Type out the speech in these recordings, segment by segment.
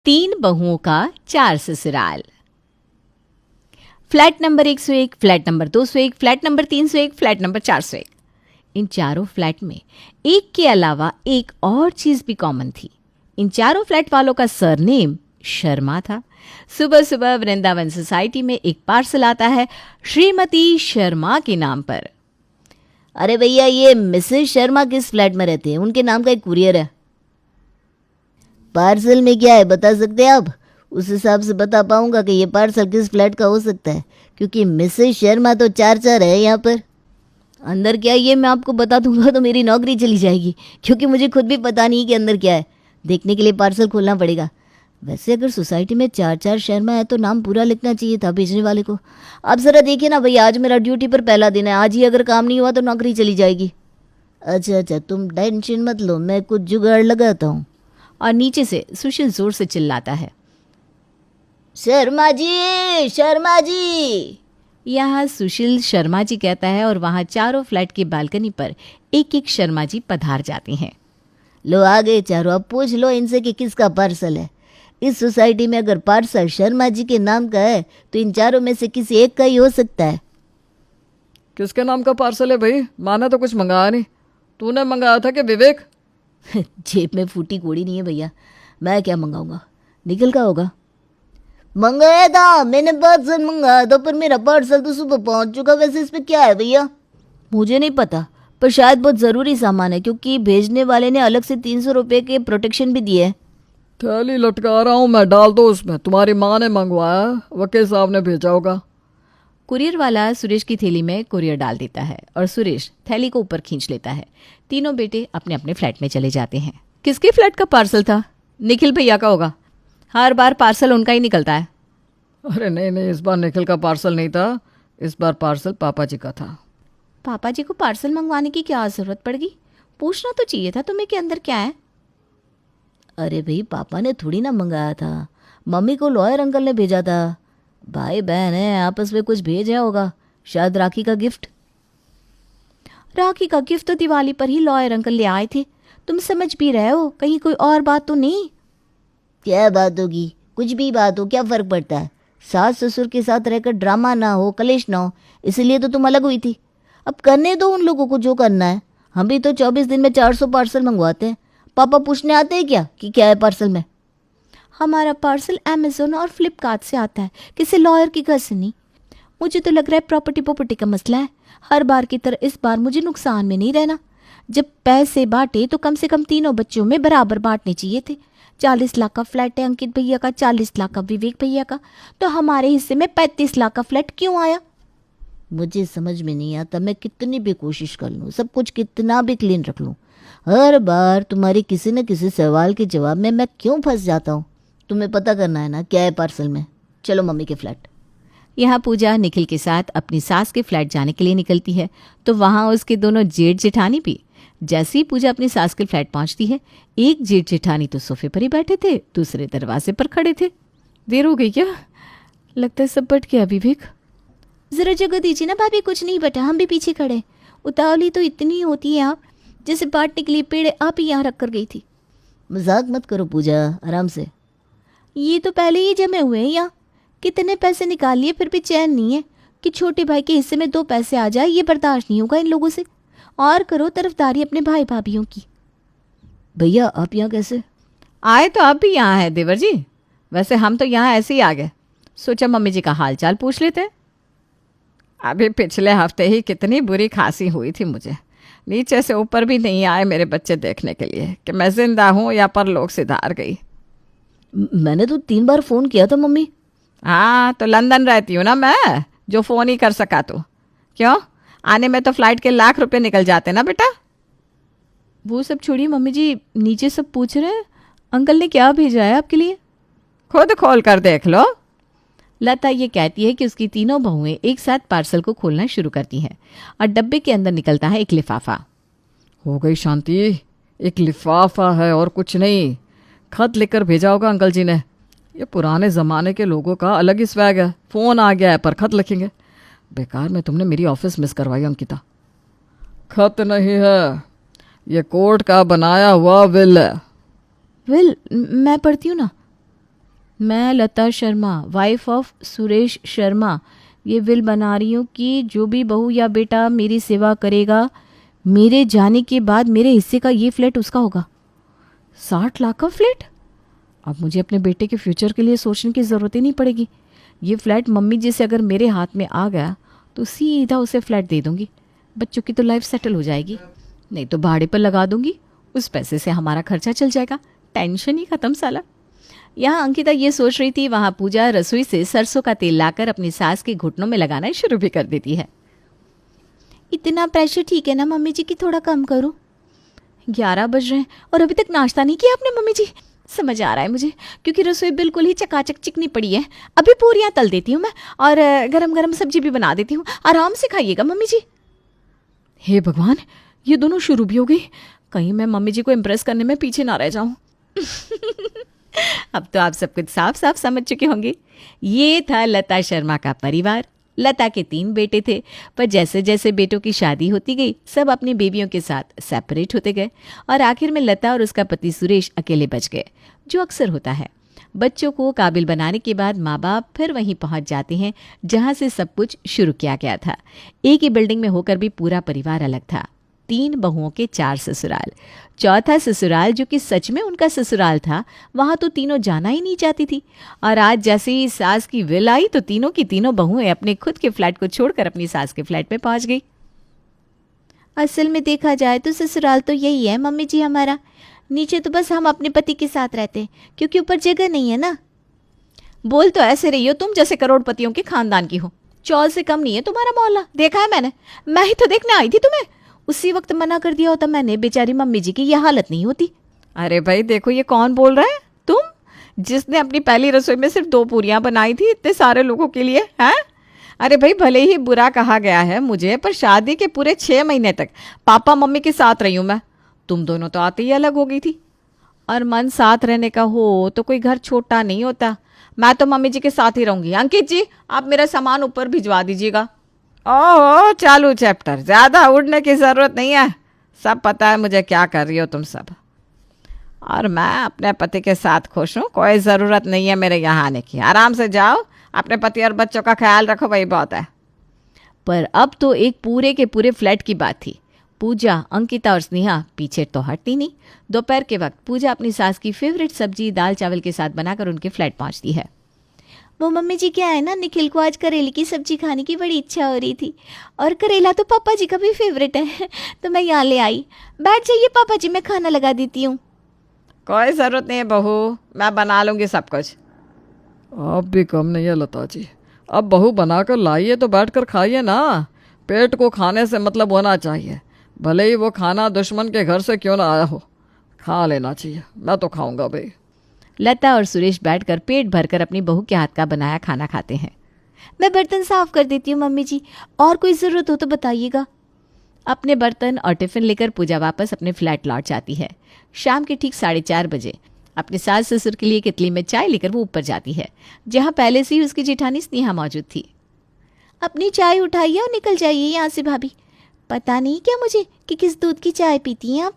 तीन बहुओं का चार ससुराल। Flat number 101, flat number 201, flat number 301, flat number 401। इन चारों फ्लैट में एक के अलावा एक और चीज भी कॉमन थी। इन चारों फ्लैट वालों का सरनेम शर्मा था। सुबह सुबह वृंदावन सोसाइटी में एक पार्सल आता है श्रीमती शर्मा के नाम पर। अरे भैया, ये मिसेस शर्मा किस फ्लैट में रहते हैं? उनके नाम का एक कुरियर है। पार्सल में क्या है बता सकते हैं आप? उस हिसाब से बता पाऊंगा कि ये पार्सल किस फ्लैट का हो सकता है, क्योंकि मिसेस शर्मा तो चार चार है यहाँ पर। अंदर क्या है ये मैं आपको बता दूंगा तो मेरी नौकरी चली जाएगी, क्योंकि मुझे खुद भी पता नहीं कि अंदर क्या है। देखने के लिए पार्सल खोलना पड़ेगा। वैसे अगर सोसाइटी में चार चार शर्मा है तो नाम पूरा लिखना चाहिए था भेजने वाले को। आप ज़रा देखिए ना भैया, आज मेरा ड्यूटी पर पहला दिन है। आज ही अगर काम नहीं हुआ तो नौकरी चली जाएगी। अच्छा, तुम टेंशन मत लो, मैं कुछ जुगाड़ लगाता हूँ। और नीचे से सुशील जोर से चिल्लाता है, शर्मा जी, शर्मा जी। यहाँ सुशील शर्मा जी कहता है और वहाँ चारों फ्लैट की बालकनी पर एक एक शर्मा जी पधार जाते हैं। लो आ गए चारों, अब पूछ लो इनसे कि किसका पार्सल है। इस सोसाइटी में अगर पार्सल शर्मा जी के नाम का है तो इन चारों में से किसी एक का ही हो सकता है। किसके नाम का पार्सल है भाई? माना तो कुछ मंगाया नहीं। तूने मंगाया था कि विवेक? जेब में फूटी कोड़ी नहीं है भैया, मैं क्या मंगाऊंगा? निखिल का होगा। मंगाया था मैंने, पार्सल मंगाया था, पर मेरा पार्सल तो सुबह पहुंच चुका। वैसे इस पे क्या है भैया? मुझे नहीं पता, पर शायद बहुत ज़रूरी सामान है, क्योंकि भेजने वाले ने अलग से 300 रुपये के प्रोटेक्शन भी दिए है। थैली लटका रहा हूँ मैं, डाल दो उसमें। तुम्हारी माँ ने मंगवाया, वकील साहब ने भेजा होगा। कुरियर वाला सुरेश की थैली में कुरियर डाल देता है और सुरेश थैली को ऊपर खींच लेता है। तीनों बेटे अपने अपने फ्लैट में चले जाते हैं। किसके फ्लैट का पार्सल था? निखिल भैया का होगा। हर बार पार्सल उनका ही निकलता है। अरे नहीं, इस बार निखिल का पार्सल नहीं था, इस बार पार्सल पापा जी का था। पापा जी को पार्सल मंगवाने की क्या ज़रूरत पड़ गई? पूछना तो चाहिए था तुम्हें कि अंदर क्या है। अरे भाई, पापा ने थोड़ी ना मंगाया था, मम्मी को लॉयर अंकल ने भेजा था। भाई बहन है, आपस में कुछ भेजा होगा, शायद राखी का गिफ्ट। राखी का गिफ्ट तो दिवाली पर ही लॉयर अंकल ले आए थे। तुम समझ भी रहे हो, कहीं कोई और बात तो नहीं? क्या बात होगी? कुछ भी बात हो, क्या फ़र्क पड़ता है? सास ससुर के साथ रहकर ड्रामा ना हो, कलेश ना हो, इसलिए तो तुम अलग हुई थी। अब करने दो उन लोगों को जो करना है। हम भी तो 24 दिन में 400 पार्सल मंगवाते हैं। पापा पूछने आते हैं क्या कि क्या है पार्सल में? हमारा पार्सल अमेज़न और फ्लिपकार्ट से आता है, किसी लॉयर के घर से नहीं। मुझे तो लग रहा है प्रॉपर्टी का मसला है। हर बार की तरह इस बार मुझे नुकसान में नहीं रहना। जब पैसे बांटे तो कम से कम तीनों बच्चों में बराबर बांटने चाहिए थे। 40 लाख का फ्लैट है अंकित भैया का, 40 लाख का विवेक भैया का, तो हमारे हिस्से में 35 लाख का फ्लैट क्यों आया? मुझे समझ में नहीं आता, मैं कितनी भी कोशिश कर लूँ, सब कुछ कितना भी क्लीन रख लूँ, हर बार तुम्हारे किसी न किसी सवाल के जवाब में मैं क्यों फंस जाता हूँ। तुम्हें पता करना है ना क्या है पार्सल में। चलो मम्मी के फ्लैट। यहाँ पूजा निखिल के साथ अपनी सास के फ्लैट जाने के लिए निकलती है तो वहाँ उसके दोनों जेठ जेठानी भी। जैसे ही पूजा अपनी सास के फ्लैट पहुँचती है, एक जेठ जेठानी तो सोफे पर ही बैठे थे, दूसरे दरवाजे पर खड़े थे। देर हो गई क्या? लगता है सब बट गया। विवेक जरा जगह दीजिए ना भाभी, कुछ नहीं बटा, हम भी पीछे खड़े। उतावली तो इतनी होती है आप, जैसे बांटने के लिए पेड़ आप ही यहाँ रख कर गई थी। मजाक मत करो पूजा, आराम से। ये तो पहले ही जमे हुए हैं यहाँ। कितने पैसे निकाल लिए फिर भी चैन नहीं है कि छोटे भाई के हिस्से में 2 पैसे आ जाए। ये बर्दाश्त नहीं होगा इन लोगों से। और करो तरफदारी अपने भाई भाभीयों की। भैया आप यहाँ कैसे आए? तो आप भी यहाँ है देवर जी। वैसे हम तो यहाँ ऐसे ही आ गए, सोचा मम्मी जी का हाल चाल पूछ लेते हैं। अभी पिछले हफ्ते ही कितनी बुरी खांसी हुई थी मुझे, नीचे से ऊपर भी नहीं आए मेरे बच्चे देखने के लिए कि मैं जिंदा हूँ या परलोक सिधार गई। मैंने तो 3 बार फ़ोन किया था मम्मी। हाँ तो लंदन रहती हूँ ना मैं, जो फ़ोन ही कर सका। तो क्यों, आने में तो फ्लाइट के लाख रुपए निकल जाते ना बेटा। वो सब छोड़िए मम्मी जी, नीचे सब पूछ रहे हैं अंकल ने क्या भेजा है आपके लिए। खुद खोल कर देख लो। लता ये कहती है कि उसकी तीनों बहुएं एक साथ पार्सल को खोलना शुरू करती हैं और डब्बे के अंदर निकलता है एक लिफाफा। हो गई शांति, एक लिफाफा है और कुछ नहीं। खत लिखकर भेजा होगा अंकल जी ने। ये पुराने ज़माने के लोगों का अलग ही स्वैग है। फ़ोन आ गया है पर खत लिखेंगे। बेकार में तुमने मेरी ऑफिस मिस करवाई अंकिता। खत नहीं है, ये कोर्ट का बनाया हुआ विल है। विल मैं पढ़ती हूँ ना। मैं लता शर्मा, वाइफ ऑफ सुरेश शर्मा, ये विल बना रही हूँ कि जो भी बहू या बेटा मेरी सेवा करेगा, मेरे जाने के बाद मेरे हिस्से का ये फ्लैट उसका होगा। 60 लाख का फ्लैट? अब मुझे अपने बेटे के फ्यूचर के लिए सोचने की ज़रूरत ही नहीं पड़ेगी। ये फ्लैट मम्मी जी से अगर मेरे हाथ में आ गया तो सीधा उसे फ्लैट दे दूंगी। बच्चों की तो लाइफ सेटल हो जाएगी, नहीं तो भाड़े पर लगा दूंगी। उस पैसे से हमारा खर्चा चल जाएगा, टेंशन ही खत्म साला। यहाँ अंकिता ये सोच रही थी, वहाँ पूजा रसोई से सरसों का तेल लाकर अपनी सास के घुटनों में लगाना शुरू भी कर देती है। इतना प्रेशर ठीक है ना मम्मी जी कि थोड़ा कम करूं? 11 बज रहे हैं और अभी तक नाश्ता नहीं किया आपने मम्मी जी? समझ आ रहा है मुझे, क्योंकि रसोई बिल्कुल ही चकाचक चिकनी पड़ी है। अभी पूरियाँ तल देती हूँ मैं और गरम गरम सब्जी भी बना देती हूँ। आराम से खाइएगा मम्मी जी। हे भगवान, ये दोनों शुरू भी हो गई। कहीं मैं मम्मी जी को इम्प्रेस करने में पीछे ना रह जाऊं। अब तो आप सब कुछ साफ साफ समझ चुके होंगे। ये था लता शर्मा का परिवार। लता के 3 बेटे थे, पर जैसे जैसे बेटों की शादी होती गई सब अपनी बेबियों के साथ सेपरेट होते गए और आखिर में लता और उसका पति सुरेश अकेले बच गए, जो अक्सर होता है। बच्चों को काबिल बनाने के बाद माँ बाप फिर वहीं पहुंच जाते हैं जहां से सब कुछ शुरू किया गया था। एक ही बिल्डिंग में होकर भी पूरा परिवार अलग था। 3 बहुओं के 4 ससुराल। चौथा ससुराल, जो कि सच में उनका ससुराल था, वहां तो तीनों जाना ही नहीं चाहती थी। और आज जैसे ही सास की विल आई तो तीनों की तीनों बहुएं अपने खुद के फ्लैट को छोड़कर अपनी सास के फ्लैट में पहुंच गई। असल में देखा जाए तो ससुराल तो यही है मम्मी जी हमारा। नीचे तो बस हम अपने पति के साथ रहते हैं, क्योंकि ऊपर जगह नहीं है ना। बोल तो ऐसे रही हो तुम जैसे करोड़पतियों के खानदान की हो। चौल से कम नहीं है तुम्हारा मोहल्ला, देखा है मैंने। मैं ही तो देखने आई थी तुम्हें। उसी वक्त मना कर दिया होता मैंने, बेचारी मम्मी जी की यह हालत नहीं होती। अरे भाई देखो, ये कौन बोल रहा है? तुम, जिसने अपनी पहली रसोई में सिर्फ 2 पूरियां बनाई थी इतने सारे लोगों के लिए, हैं? अरे भाई, भले ही बुरा कहा गया है मुझे, पर शादी के पूरे 6 महीने तक पापा मम्मी के साथ रही हूं मैं। तुम दोनों तो आते ही अलग हो गई थी। और मन साथ रहने का हो तो कोई घर छोटा नहीं होता। मैं तो मम्मी जी के साथ ही रहूंगी। अंकित जी, आप मेरा सामान ऊपर भिजवा दीजिएगा। ओह, चालू चैप्टर, ज्यादा उड़ने की जरूरत नहीं है। सब पता है मुझे क्या कर रही हो तुम सब। और मैं अपने पति के साथ खुश हूँ, कोई ज़रूरत नहीं है मेरे यहाँ आने की। आराम से जाओ, अपने पति और बच्चों का ख्याल रखो, वही बहुत है। पर अब तो एक पूरे के पूरे फ्लैट की बात थी। पूजा, अंकिता और स्नेहा पीछे तो हटती नहीं। दोपहर के वक्त पूजा अपनी सास की फेवरेट सब्जी दाल चावल के साथ बनाकर उनके फ्लैट पहुंचती है। वो मम्मी जी क्या है ना, निखिल को आज करेले की सब्जी खाने की बड़ी इच्छा हो रही थी और करेला तो पापा जी का भी फेवरेट है। तो मैं यहाँ ले आई। बैठ जाइए पापा जी, मैं खाना लगा देती हूँ। कोई ज़रूरत नहीं है बहू, मैं बना लूँगी सब कुछ। आप भी कम नहीं है लता जी। अब बहू बनाकर लाइए तो बैठकर खाइए ना। पेट को खाने से मतलब होना चाहिए, भले ही वो खाना दुश्मन के घर से क्यों ना आया हो, खा लेना चाहिए। मैं तो खाऊंगा भाई। लता और सुरेश बैठकर पेट भरकर अपनी बहू के हाथ का बनाया खाना खाते हैं। मैं बर्तन साफ कर देती हूँ मम्मी जी, और कोई ज़रूरत हो तो बताइएगा। अपने बर्तन और टिफिन लेकर पूजा वापस अपने फ्लैट लौट जाती है। शाम के ठीक 4:30 बजे अपने सास ससुर के लिए कितली में चाय लेकर वो ऊपर जाती है, जहाँ पहले से ही उसकी जेठानी स्नेहा मौजूद थी। अपनी चाय उठाइए और निकल जाइए यहाँ से भाभी। पता नहीं क्या मुझे कि किस दूध की चाय पीती हैं आप।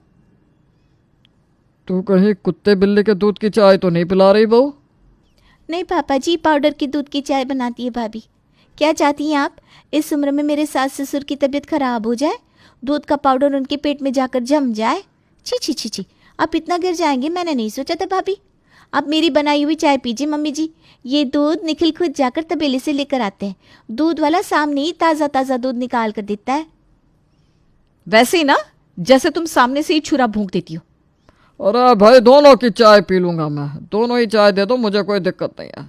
तू कहीं कुत्ते बिल्ली के दूध की चाय तो नहीं पिला रही बहू? नहीं पापा जी, पाउडर की दूध की चाय बनाती है भाभी। क्या चाहती हैं आप, इस उम्र में मेरे सास ससुर की तबीयत खराब हो जाए, दूध का पाउडर उनके पेट में जाकर जम जाए? छी छी छी छी, आप इतना गिर जाएंगे मैंने नहीं सोचा था भाभी। आप मेरी बनाई हुई चाय पीजिए मम्मी जी। ये दूध निखिल खुद जाकर तबेले से लेकर आते हैं। दूध वाला सामने ही ताज़ा ताज़ा दूध निकाल कर देता है। वैसे ही ना, जैसे तुम सामने से ही छुरा भूंक देती हो। अरे भाई, दोनों की चाय पी लूंगा मैं, दोनों ही चाय दे दो, मुझे कोई दिक्कत नहीं है।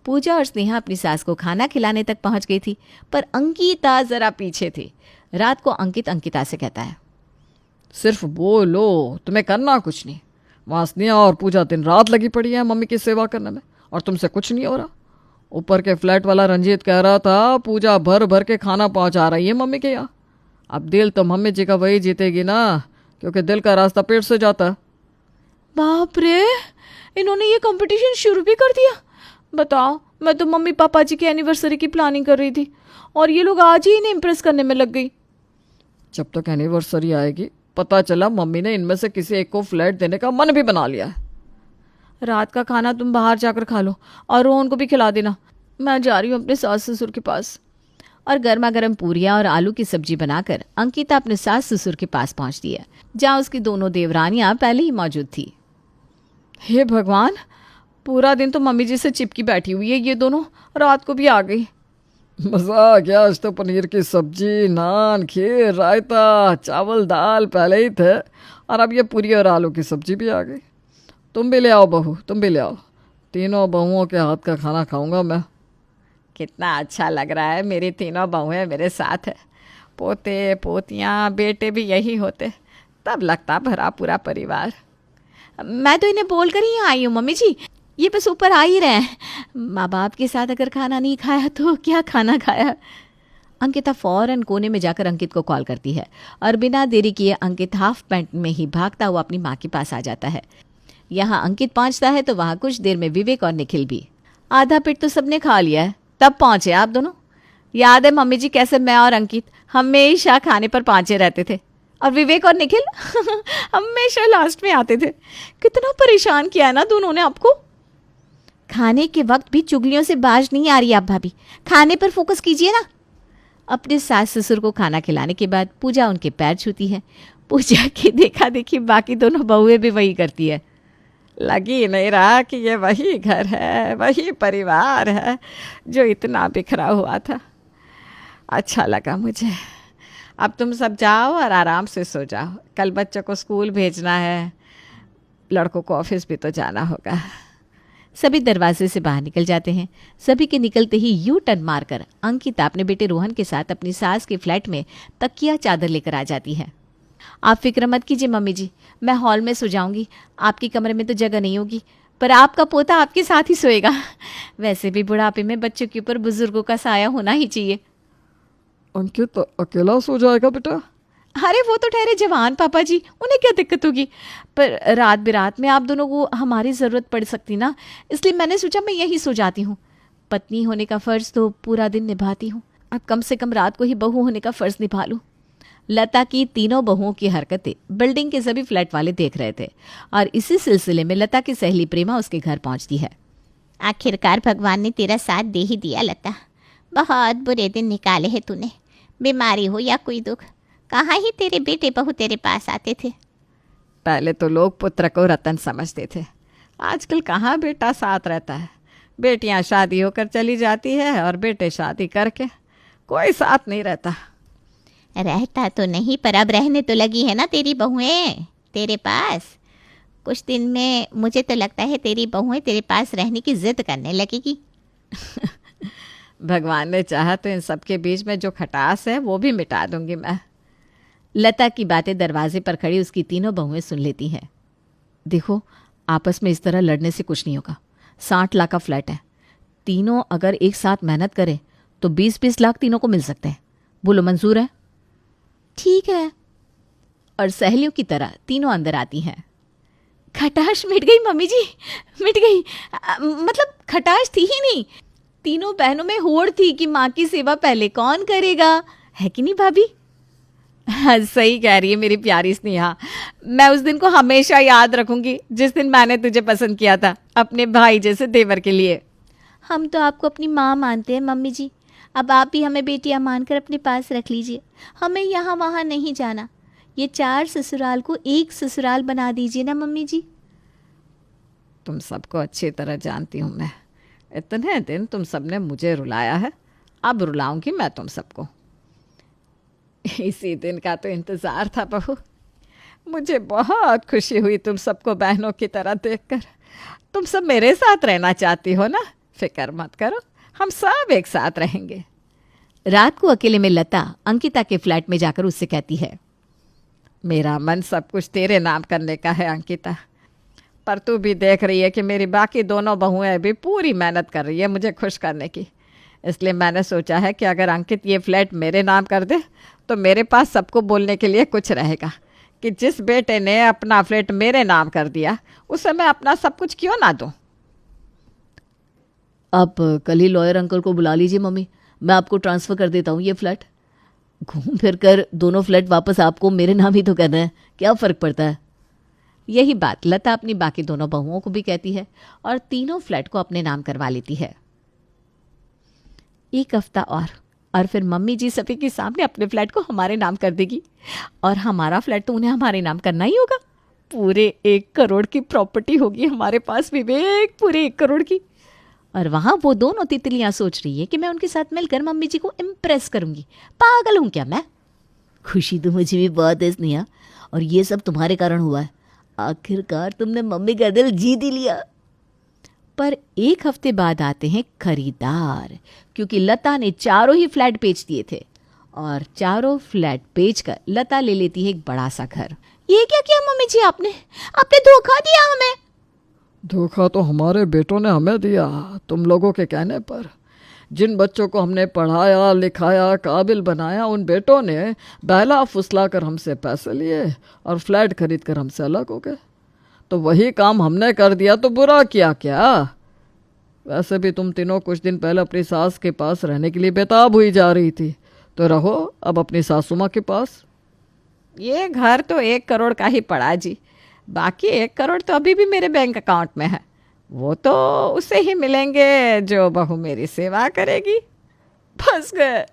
पूजा और स्नेहा अपनी सास को खाना खिलाने तक पहुंच गई थी, पर अंकिता जरा पीछे थी। रात को अंकित अंकिता से कहता है, सिर्फ बोलो, तुम्हें करना कुछ नहीं। वहाँ स्नेहा और पूजा दिन रात लगी पड़ी है मम्मी की सेवा करने में, और तुमसे कुछ नहीं हो रहा। ऊपर के फ्लैट वाला रंजीत कह रहा था पूजा भर भर के खाना पहुँचा रही है मम्मी के यहाँ। अब दिल तो मम्मी जी का वही जीतेगी ना, क्योंकि दिल का रास्ता पेट से जाता है। बाप रे, इन्होंने ये कंपटीशन शुरू भी कर दिया। बताओ, मैं तो मम्मी पापा जी की एनिवर्सरी की प्लानिंग कर रही थी और ये लोग आज ही इन्हें इम्प्रेस करने में लग गई। जब तक एनिवर्सरी आएगी पता चला मम्मी ने इनमें से किसी एक को फ्लैट देने का मन भी बना लिया है। रात का खाना तुम बाहर जाकर खा लो और रोहन को भी खिला देना। मैं जा रही हूँ अपने सास ससुर के पास। और गर्मा गर्म पूरियाँ और आलू की सब्जी बनाकर अंकिता अपने सास ससुर के पास पहुंचती है, जहाँ उसकी दोनों देवरानियां पहले ही मौजूद थी। हे भगवान, पूरा दिन तो मम्मी जी से चिपकी बैठी हुई है ये दोनों, रात को भी आ गई। मज़ा आ गया। आज तो पनीर की सब्जी, नान, खीर, रायता, चावल, दाल पहले ही थे और अब ये पूरी और आलू की सब्जी भी आ गई। तुम भी ले आओ बहू, तुम भी ले आओ। तीनों बहुओं के हाथ का खाना खाऊंगा मैं। कितना अच्छा लग रहा है, मेरी तीनों बहुएं मेरे साथ है। पोते पोतियाँ बेटे भी यही होते, तब लगता भरा पूरा परिवार। मैं तो इन्हें बोल कर ही आई हूँ मम्मी जी, ये बस ऊपर आ ही रहे हैं। माँ बाप के साथ अगर खाना नहीं खाया तो क्या खाना खाया। अंकिता फौरन कोने में जाकर अंकित को कॉल करती है और बिना देरी किए अंकित हाफ पैंट में ही भागता हुआ अपनी माँ के पास आ जाता है। यहाँ अंकित पहुँचता है तो वहाँ कुछ देर में विवेक और निखिल भी। आधा पेट तो सबने खा लिया है, तब पहुँचे आप दोनों। याद है मम्मी जी कैसे मैं और अंकित हमेशा खाने पर पहुँचे रहते थे, और विवेक और निखिल हमेशा लास्ट में आते थे। कितना परेशान किया है ना दोनों ने आपको। खाने के वक्त भी चुगलियों से बाज नहीं आ रही आप भाभी, खाने पर फोकस कीजिए ना। अपने सास ससुर को खाना खिलाने के बाद पूजा उनके पैर छूती है। पूजा की देखा देखी बाकी दोनों बहुएं भी वही करती है। लगी नहीं रहा कि ये वही घर है, वही परिवार है जो इतना बिखरा हुआ था। अच्छा लगा मुझे। अब तुम सब जाओ और आराम से सो जाओ, कल बच्चों को स्कूल भेजना है, लड़कों को ऑफिस भी तो जाना होगा। सभी दरवाजे से बाहर निकल जाते हैं। सभी के निकलते ही यू टर्न मारकर अंकिता अपने बेटे रोहन के साथ अपनी सास के फ्लैट में तकिया चादर लेकर आ जाती है। आप फिक्र मत कीजिए मम्मी जी, मैं हॉल में सो जाऊंगी, आपके कमरे में तो जगह नहीं होगी, पर आपका पोता आपके साथ ही सोएगा। वैसे भी बुढ़ापे में बच्चों के ऊपर बुजुर्गों का साया होना ही चाहिए। अंकित अकेला सो जाएगा बेटा? अरे वो तो ठहरे जवान पापा जी, उन्हें क्या दिक्कत होगी, पर रात बिरात में आप दोनों को हमारी ज़रूरत पड़ सकती ना, इसलिए मैंने सोचा मैं यहीं सो जाती हूँ। पत्नी होने का फ़र्ज़ तो पूरा दिन निभाती हूँ, अब कम से कम रात को ही बहू होने का फ़र्ज़ निभा लूँ। लता की तीनों बहुओं की हरकतें बिल्डिंग के सभी फ्लैट वाले देख रहे थे और इसी सिलसिले में लता की सहेली प्रेमा उसके घर पहुंचती है। आखिरकार भगवान ने तेरा साथ दे ही दिया लता, बहुत बुरे दिन निकाले हैं तूने। बीमारी हो या कोई दुख, कहाँ ही तेरे बेटे बहू तेरे पास आते थे। पहले तो लोग पुत्र को रतन समझते थे, आजकल कहाँ बेटा साथ रहता है। बेटियां शादी होकर चली जाती है और बेटे शादी करके कोई साथ नहीं रहता। रहता तो नहीं, पर अब रहने तो लगी है ना तेरी बहुएं तेरे पास। कुछ दिन में मुझे तो लगता है तेरी बहुएं तेरे पास रहने की जिद करने लगेगी। भगवान ने चाहा तो इन सबके बीच में जो खटास है वो भी मिटा दूंगी मैं। लता की बातें दरवाजे पर खड़ी उसकी तीनों बहुएं सुन लेती हैं। देखो, आपस में इस तरह लड़ने से कुछ नहीं होगा। 60 लाख का फ्लैट है, तीनों अगर एक साथ मेहनत करें तो 20-20 लाख तीनों को मिल सकते हैं। बोलो मंजूर है? ठीक है। और सहेलियों की तरह तीनों अंदर आती हैं। खटाश मिट गई मम्मी जी, मिट गई। मतलब खटाश थी ही नहीं, तीनों बहनों में होड़ थी कि माँ की सेवा पहले कौन करेगा, है कि नहीं भाभी? हाँ, सही कह रही है मेरी प्यारी स्नेहा। मैं उस दिन को हमेशा याद रखूंगी जिस दिन मैंने तुझे पसंद किया था अपने भाई जैसे देवर के लिए। हम तो आपको अपनी माँ मानते हैं मम्मी जी, अब आप भी हमें बेटियाँ मानकर अपने पास रख लीजिए। हमें यहाँ वहाँ नहीं जाना, ये 4 ससुराल को एक ससुराल बना दीजिए ना मम्मी जी। तुम सबको अच्छी तरह जानती हूँ मैं, इतने दिन तुम सबने मुझे रुलाया है, अब रुलाऊंगी मैं तुम सबको। इसी दिन का तो इंतज़ार था बहू, मुझे बहुत खुशी हुई तुम सबको बहनों की तरह देखकर। तुम सब मेरे साथ रहना चाहती हो ना, फिक्र मत करो, हम सब एक साथ रहेंगे। रात को अकेले में लता अंकिता के फ्लैट में जाकर उससे कहती है, मेरा मन सब कुछ तेरे नाम करने का है अंकिता, पर तू भी देख रही है कि मेरी बाकी दोनों बहुएं भी पूरी मेहनत कर रही है मुझे खुश करने की। इसलिए मैंने सोचा है कि अगर अंकित ये फ्लैट मेरे नाम कर दे तो मेरे पास सबको बोलने के लिए कुछ रहेगा कि जिस बेटे ने अपना फ्लैट मेरे नाम कर दिया उसे मैं अपना सब कुछ क्यों ना दूं। आप कल ही लॉयर अंकल को बुला लीजिए मम्मी, मैं आपको ट्रांसफ़र कर देता हूँ ये फ्लैट। घूम फिर कर दोनों फ्लैट वापस आपको मेरे नाम ही तो करना है, क्या फ़र्क पड़ता है। यही बात लता अपनी बाकी दोनों बहुओं को भी कहती है और तीनों फ्लैट को अपने नाम करवा लेती है। एक हफ्ता और फिर मम्मी जी सभी के सामने अपने फ्लैट को हमारे नाम कर देगी और हमारा फ्लैट तो उन्हें हमारे नाम करना ही होगा। पूरे 1 करोड़ की प्रॉपर्टी होगी हमारे पास, विवेक, पूरे 1 करोड़ की। और वहाँ वो दोनों तितलियाँ सोच रही है कि मैं उनके साथ मिलकर मम्मी जी को इम्प्रेस करूंगी। पागल हूँ क्या मैं? खुशी तो मुझे भी बहुत है स्नेहा, और ये सब तुम्हारे कारण हुआ है। आखिरकार तुमने मम्मी का दिल जीत ही लिया। पर 1 हफ्ते बाद आते हैं खरीदार, क्योंकि लता ने चारों ही फ्लैट बेच दिए थे और चारों फ्लैट बेचकर लता ले लेती है एक बड़ा सा घर। ये क्या किया मम्मी जी आपने धोखा दिया हमें। धोखा तो हमारे बेटों ने हमें दिया, तुम लोगों के कहने पर। जिन बच्चों को हमने पढ़ाया लिखाया काबिल बनाया, उन बेटों ने बहला फुसला कर हमसे पैसे लिए और फ्लैट खरीद कर हमसे अलग हो गए। तो वही काम हमने कर दिया तो बुरा किया क्या? वैसे भी तुम तीनों कुछ दिन पहले अपनी सास के पास रहने के लिए बेताब हुई जा रही थी, तो रहो अब अपनी सासू माँ के पास। ये घर तो 1 करोड़ का ही पड़ा जी, बाकी 1 करोड़ तो अभी भी मेरे बैंक अकाउंट में है। वो तो उसे ही मिलेंगे जो बहू मेरी सेवा करेगी। फंस गए।